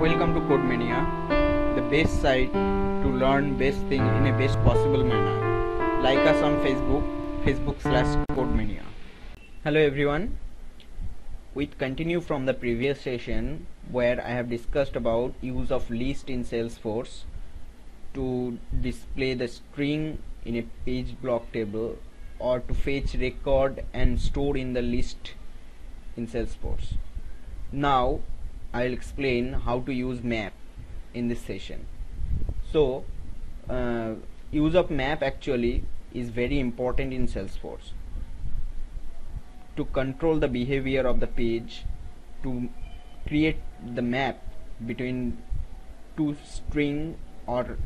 Welcome to Code Mania, the best site to learn best thing in a best possible manner. Like us on Facebook.com/Code Mania. Hello everyone. We continue from the previous session where I have discussed about use of list in Salesforce to display the string in a page block table or to fetch record and store in the list in Salesforce. Now I'll explain how to use map in this session. So use of map actually is very important in Salesforce to control the behavior of the page, to create the map between two string or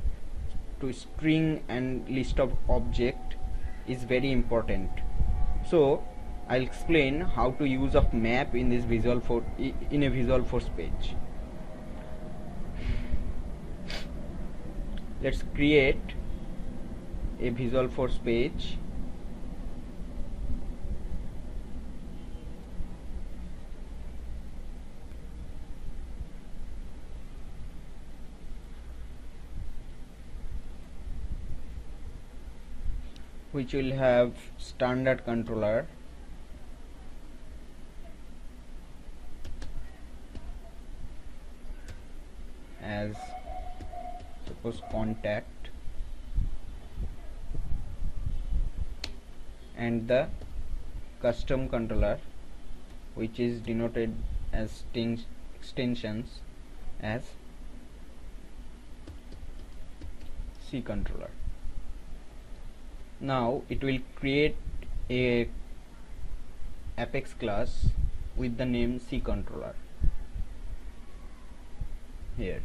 to string and list of object is very important. So I'll explain how to use of map in this in a Visualforce page. Let's create a Visualforce page. Which will have standard controller as suppose contact and the custom controller which is denoted as extensions as C controller. Now it will create a Apex class with the name C controller here.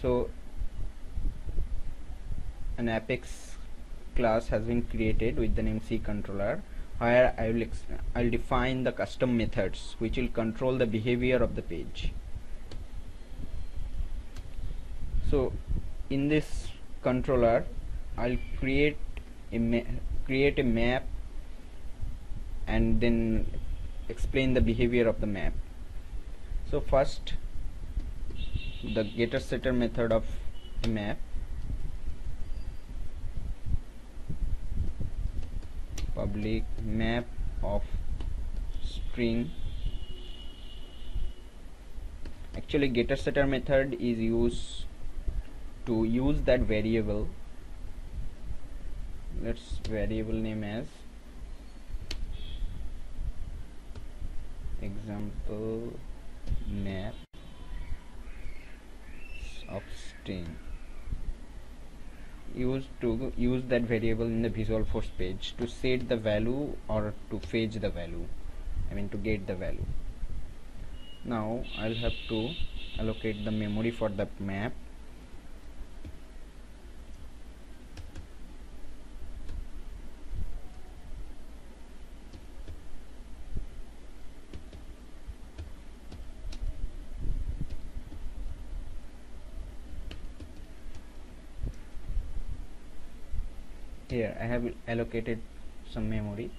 So an Apex class has been created with the name C controller, where I'll define the custom methods which will control the behavior of the page. So in this controller I'll create a map and then explain the behavior of the map. So first, the getter setter method of a map, public map of string. Actually getter setter method is used to use that variable. Let's variable name as example map of string. Use that variable in the Visualforce page to set the value or to fetch the value, to get the value. Now I'll have to allocate the memory for the map. Here I have allocated some memory,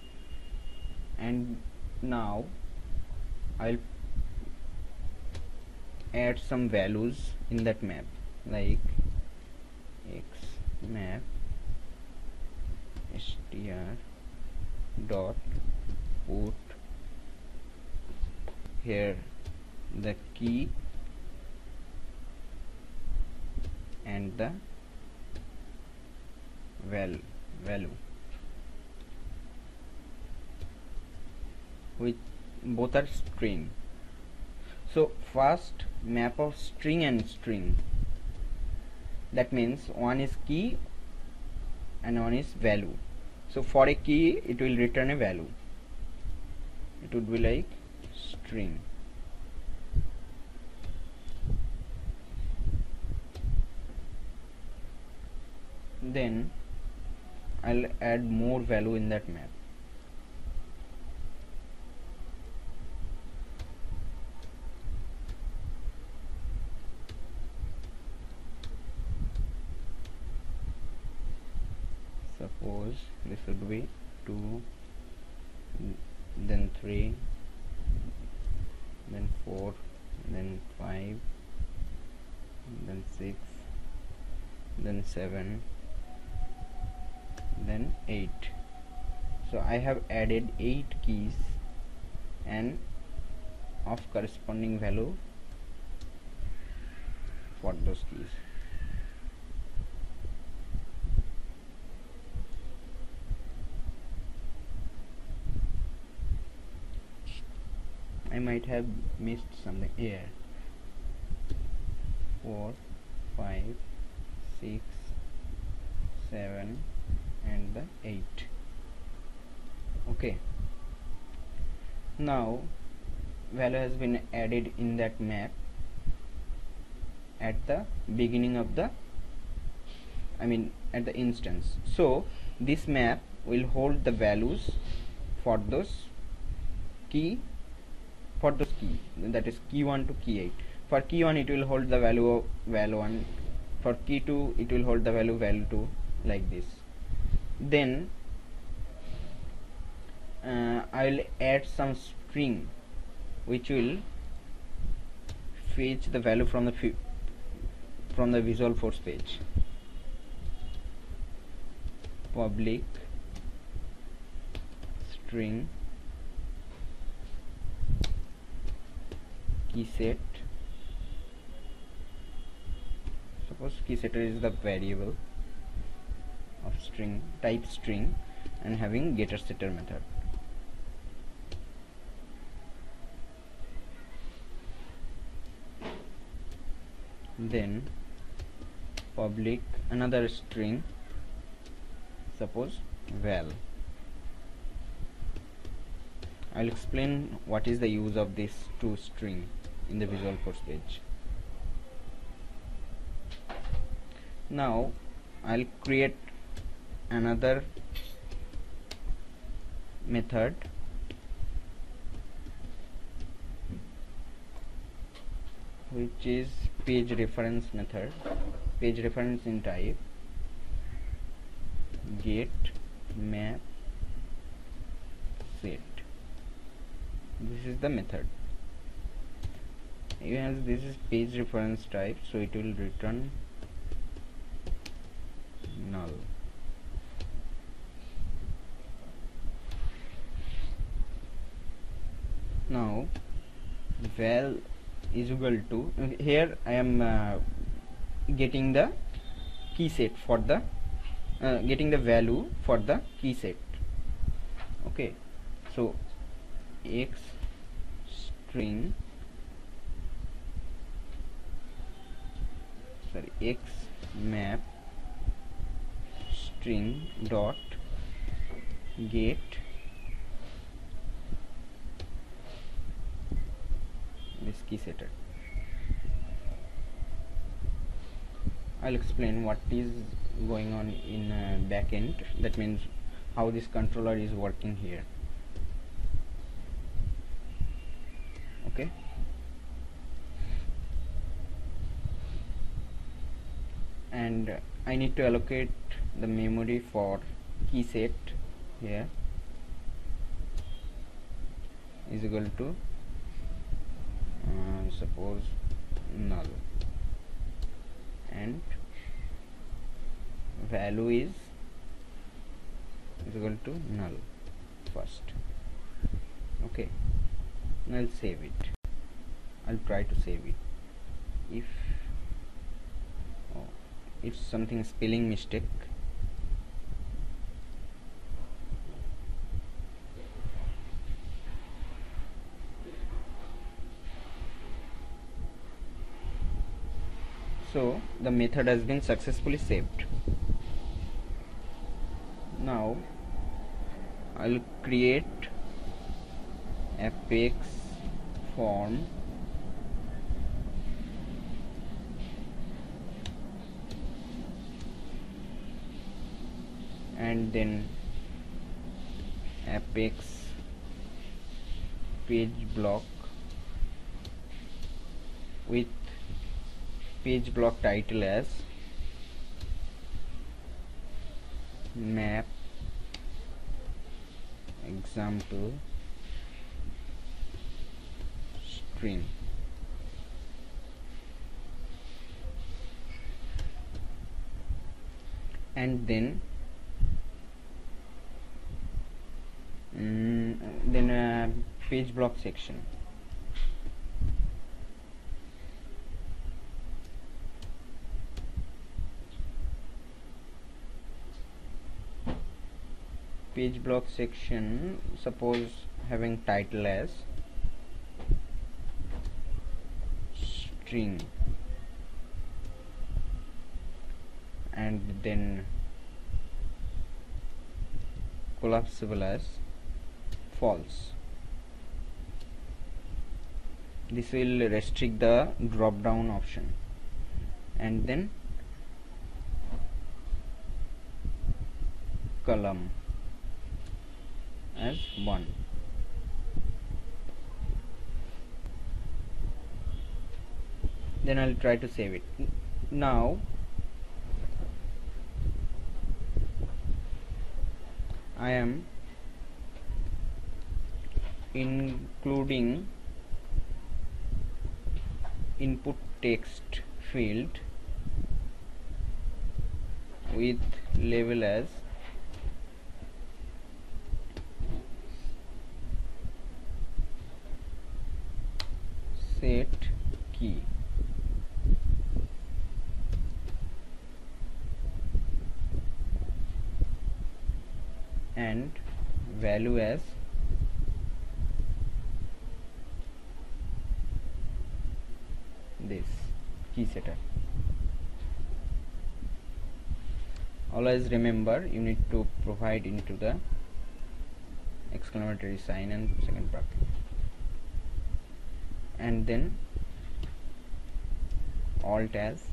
and now I'll add some values in that map, like x map str dot put here the key and the value which both are string. So first, map of string and string, that means one is key and one is value. So for a key it will return a value, it would be like string. Then I'll add more value in that map. suppose this would be 2, then 3, then 4, then 5, then 6, then 7, then 8. So I have added 8 keys and of corresponding value for those keys. I might have missed something here. 4, 5, 6, 7 and the 8. Okay, now value has been added in that map at the beginning of the at the instance. So this map will hold the values for those key, that is key 1 to key 8. For key 1 it will hold the value of val 1, for key 2 it will hold the value val 2, like this. Then I will add some string which will fetch the value from the Visualforce page. Public string key set. Suppose key setter is the variable of string, type string, and having getter setter method. Then public another string, suppose val. I'll explain what is the use of this two string in the Visualforce page. Now I'll create another method which is page reference method, page reference in type get map set. This is the method. Even this is page reference type, so it will return null. Now val is equal to, here I am getting the key set for the getting the value for the key set. Okay, so x string x map string dot get this key setter. I'll explain what is going on in backend, that means how this controller is working here. Okay, and I need to allocate the memory for key set here is equal to suppose null, and value is equal to null first. Okay, now I'll save it. I'll try to save it. If it's something spelling mistake, so the method has been successfully saved. Now I'll create apex form and then apex page block with page block title as map example string, and then page block section. Page block section, suppose having title as string, and then collapsible as false. This will restrict the drop down option, and then column as 1. Then I'll try to save it. Now I am including input text field with label as set key, and value as this key setter. Always remember, you need to provide into the exclamatory sign and second bracket, and then alt as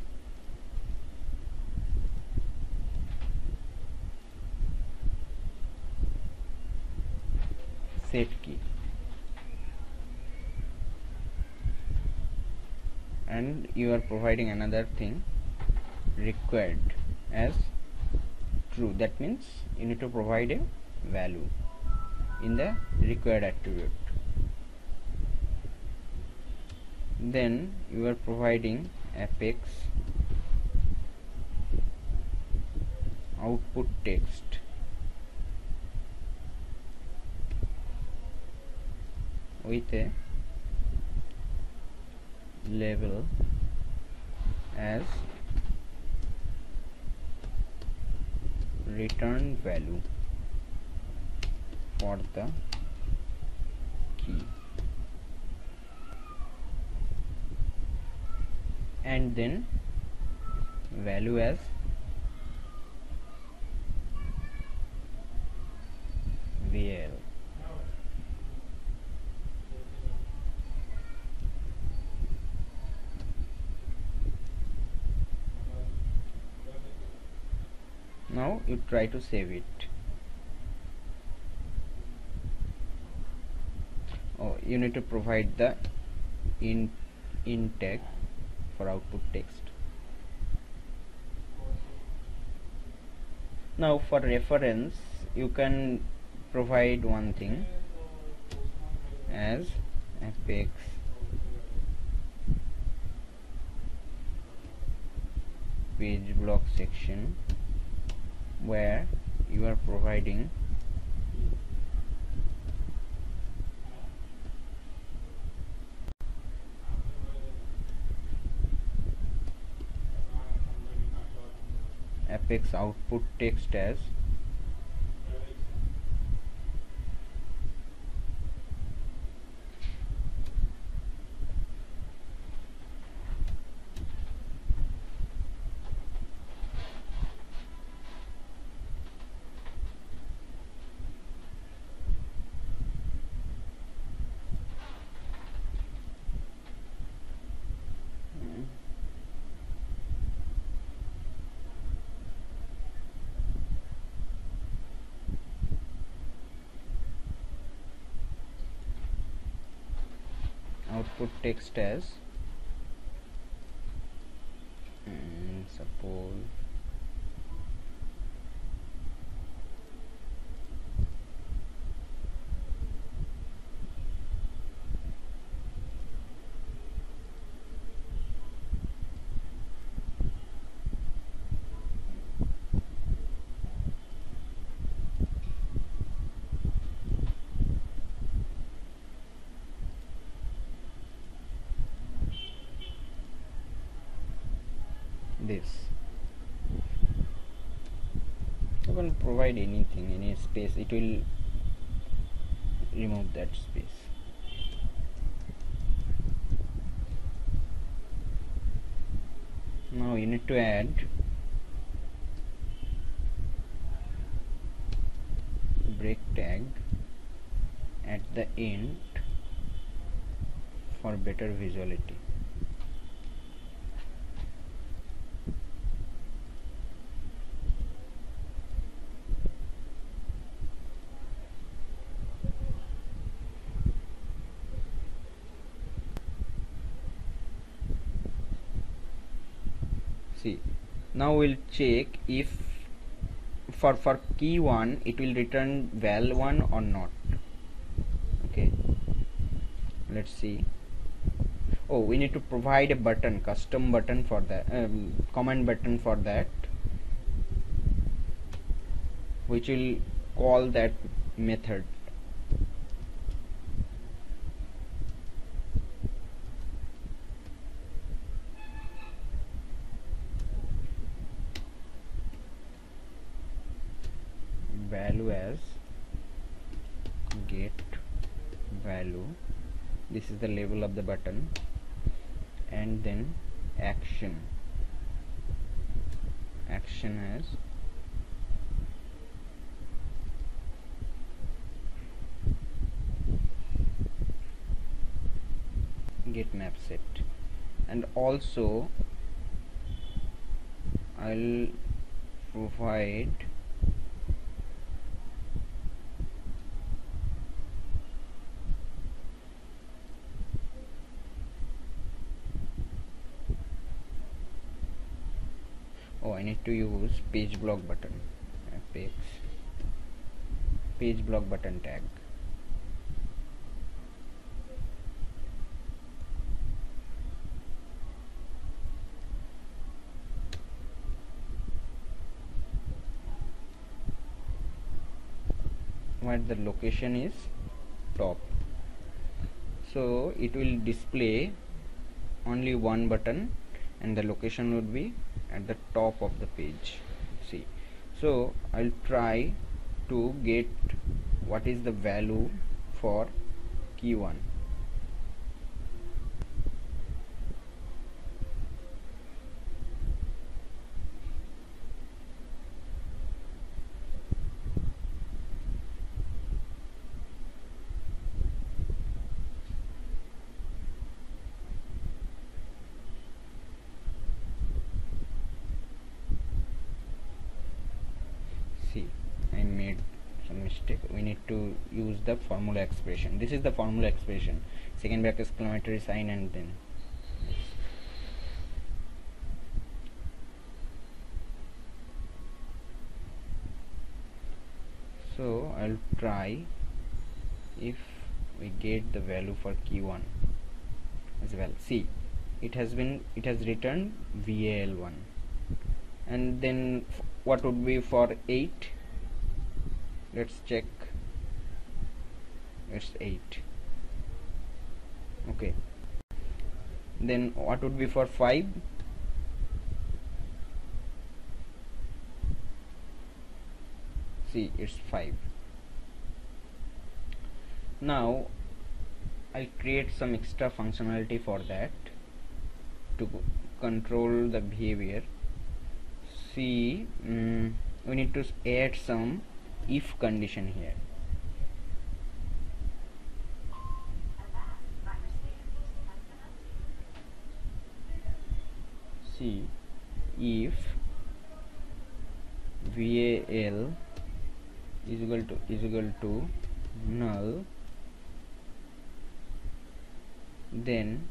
set key, and you are providing another thing, required as true. That means you need to provide a value in the required attribute. Then you are providing apex output text with a label as return value for the key, and then value as VL. Now you try to save it. Oh, you need to provide the int tag for output text. Now for reference, you can provide one thing as apex page block section, where you are providing apex output text as output text as suppose this. You can provide anything, any space, it will remove that space. Now you need to add break tag at the end for better visuality. See, now we'll check if for key 1 it will return val 1 or not. Okay, let's see. Oh, we need to provide a button, custom button for that, command button for that, which will call that method. Value as get value, this is the label of the button, and then action as get map set, and also I'll provide I need to use page block button, apex page block button tag. Where the location is top, so it will display only one button and the location would be at the top of the page. See, so I'll try to get what is the value for key 1. See, I made some mistake. We need to use the formula expression. This is the formula expression, second bracket exclamatory sign and then this. So I'll try if we get the value for key 1 as well. See, it has returned val1, and then what would be for 8? Let's check. It's 8. Okay, then what would be for 5? See, it's 5. Now I'll create some extra functionality for that to control the behavior. See, we need to add some if condition here. See, if val is equal to null, then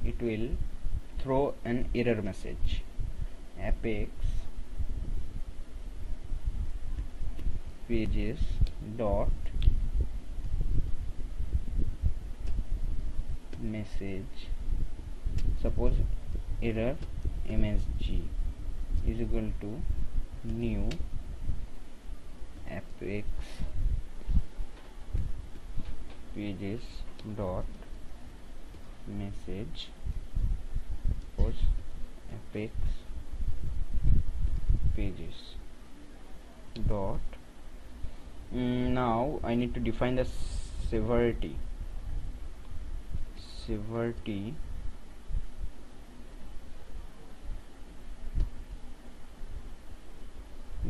it will throw an error message, apex pages dot message, suppose error msg is equal to new apex pages dot message suppose apex pages dot now I need to define the severity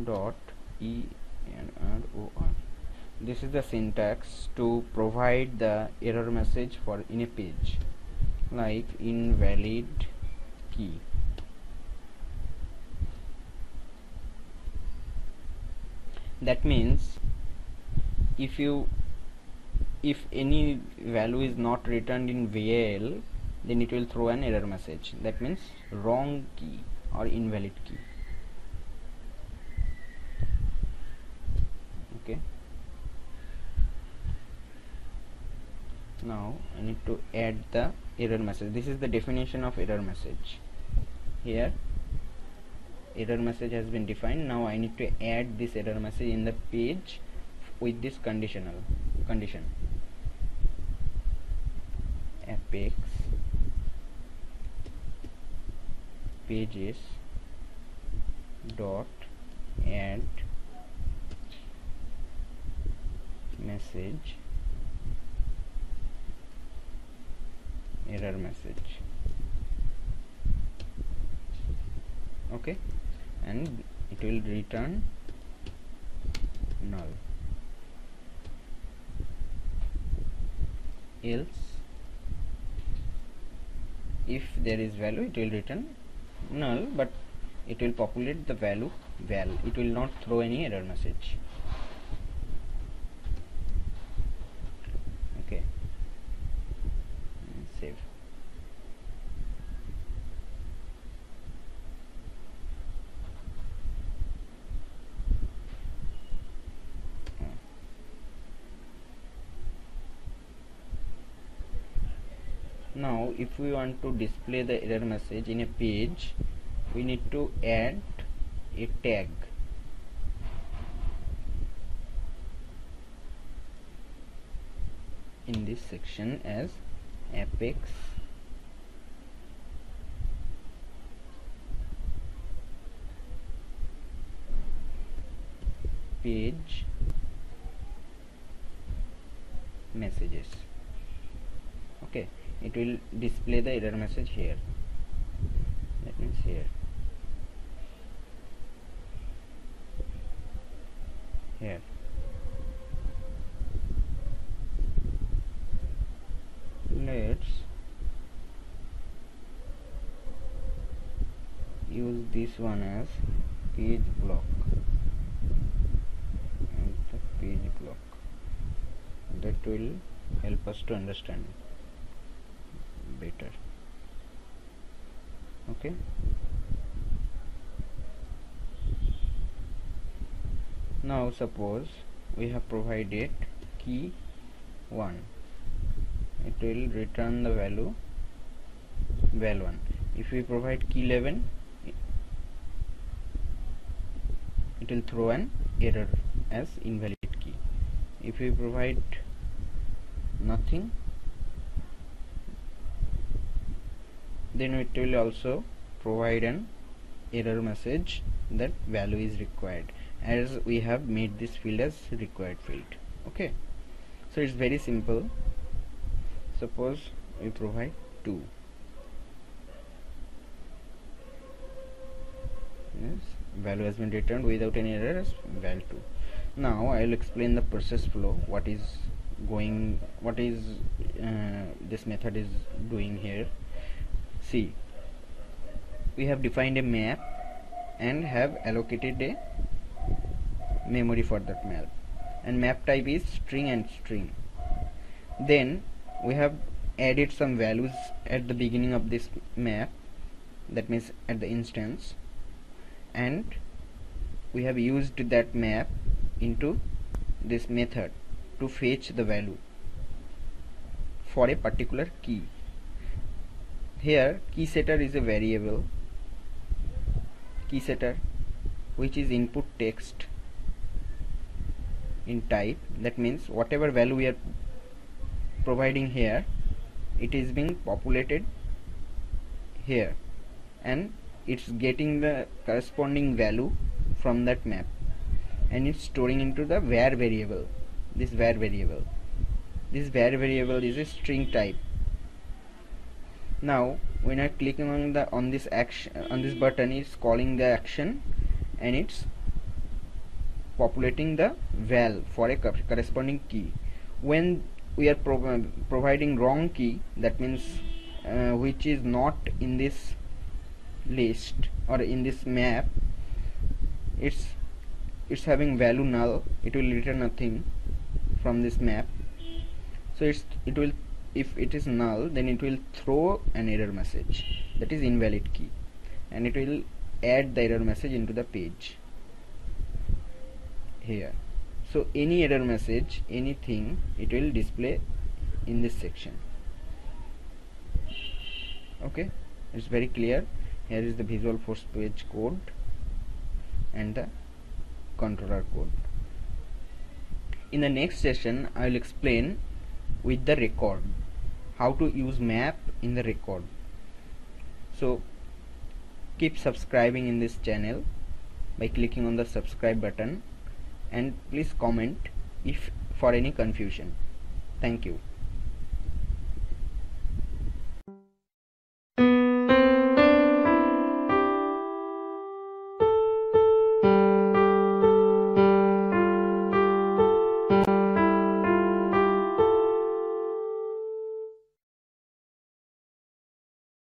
dot ERR. This is the syntax to provide the error message for in a page, like invalid key. That means if any value is not returned in val, then it will throw an error message. That means wrong key or invalid key. Okay, now I need to add the error message. This is the definition of error message. Here error message has been defined. Now I need to add this error message in the page with this condition apex pages dot add message error message. Okay, and it will return null, else if there is value it will return null, but it will populate the value val. It will not throw any error message. Okay, save. Now if we want to display the error message in a page, we need to add a tag. In this section as apex page messages. Okay, it will display the error message here. That means here, let's use this one as page block, and the page block that will help us to understand better. Okay, now suppose we have provided key 1, it will return the value val1. If we provide key 11, it will throw an error as invalid key. If we provide nothing, then it will also provide an error message that value is required, as we have made this field as required field. Okay, so it's very simple. Suppose we provide 2. Yes, value has been returned without any error as val2. Now I will explain the process flow, what is this method is doing here. See, we have defined a map and have allocated a memory for that map, and map type is string and string. Then we have added some values at the beginning of this map, that means at the instance, and we have used that map into this method to fetch the value for a particular key. Here key setter is a variable, key setter, which is input text in type. That means whatever value we are providing here, it is being populated here, and it's getting the corresponding value from that map, and it's storing into the var variable. This var variable is a string type. Now when I click on this action, on this button, it's calling the action, and it's populating the val for a corresponding key. When we are providing wrong key, that means which is not in this list or in this map, it's having value null, it will return nothing from this map. So it will, if it is null, then it will throw an error message, that is invalid key, and it will add the error message into the page here. So any error message, anything, it will display in this section. Okay, it's very clear. Here is the Visualforce page code and the controller code. In the next session, I will explain with the record how to use map in the record. So keep subscribing in this channel by clicking on the subscribe button, and please comment if for any confusion. Thank you.